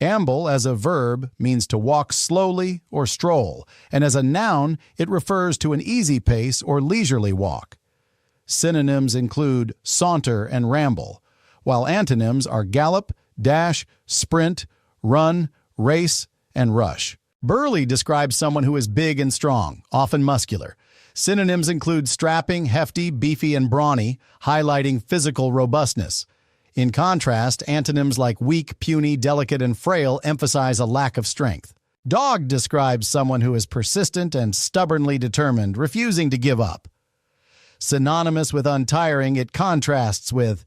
Amble as a verb means to walk slowly or stroll, and as a noun it refers to an easy pace or leisurely walk. Synonyms include saunter and ramble, while antonyms are gallop, dash, sprint, run, race, and rush. Burly describes someone who is big and strong, often muscular. Synonyms include strapping, hefty, beefy, and brawny, highlighting physical robustness. In contrast, antonyms like weak, puny, delicate, and frail emphasize a lack of strength. Dog describes someone who is persistent and stubbornly determined, refusing to give up. Synonymous with untiring, it contrasts with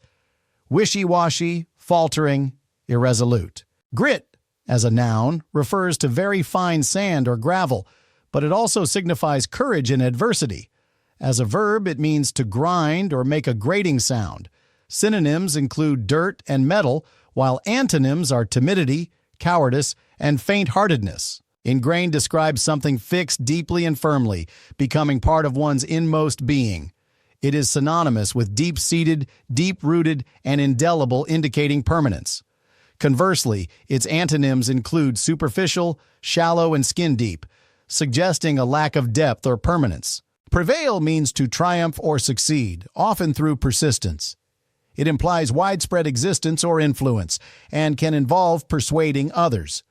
wishy-washy, faltering, irresolute. Grit, as a noun, refers to very fine sand or gravel, but it also signifies courage in adversity. As a verb, it means to grind or make a grating sound. Synonyms include dirt and metal, while antonyms are timidity, cowardice, and faint-heartedness. Ingrained describes something fixed deeply and firmly, becoming part of one's inmost being. It is synonymous with deep-seated, deep-rooted, and indelible, indicating permanence. Conversely, its antonyms include superficial, shallow, and skin-deep, suggesting a lack of depth or permanence. Prevail means to triumph or succeed, often through persistence. It implies widespread existence or influence, and can involve persuading others.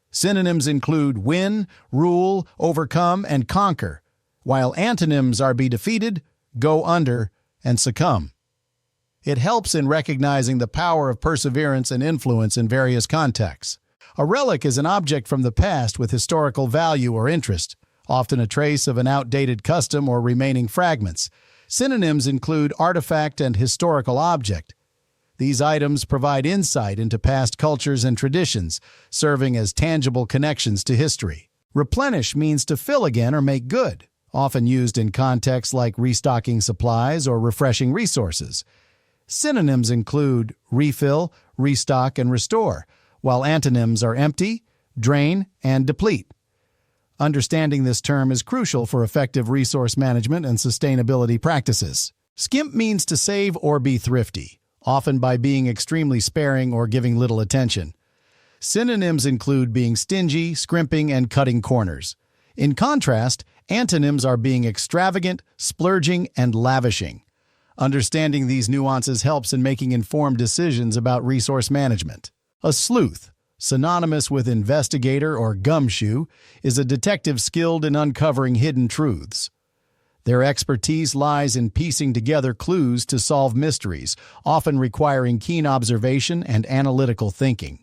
Synonyms include win, rule, overcome, and conquer, while antonyms are be defeated, go under, and succumb. It helps in recognizing the power of perseverance and influence in various contexts. A relic is an object from the past with historical value or interest, often a trace of an outdated custom or remaining fragments. Synonyms include artifact and historical object. These items provide insight into past cultures and traditions, serving as tangible connections to history. Replenish means to fill again or make good, often used in contexts like restocking supplies or refreshing resources. Synonyms include refill, restock, and restore, while antonyms are empty, drain, and deplete. Understanding this term is crucial for effective resource management and sustainability practices. Skimp means to save or be thrifty, often by being extremely sparing or giving little attention. Synonyms include being stingy, scrimping, and cutting corners. In contrast, antonyms are being extravagant, splurging, and lavishing. Understanding these nuances helps in making informed decisions about resource management. A sleuth, synonymous with investigator or gumshoe, is a detective skilled in uncovering hidden truths. Their expertise lies in piecing together clues to solve mysteries, often requiring keen observation and analytical thinking.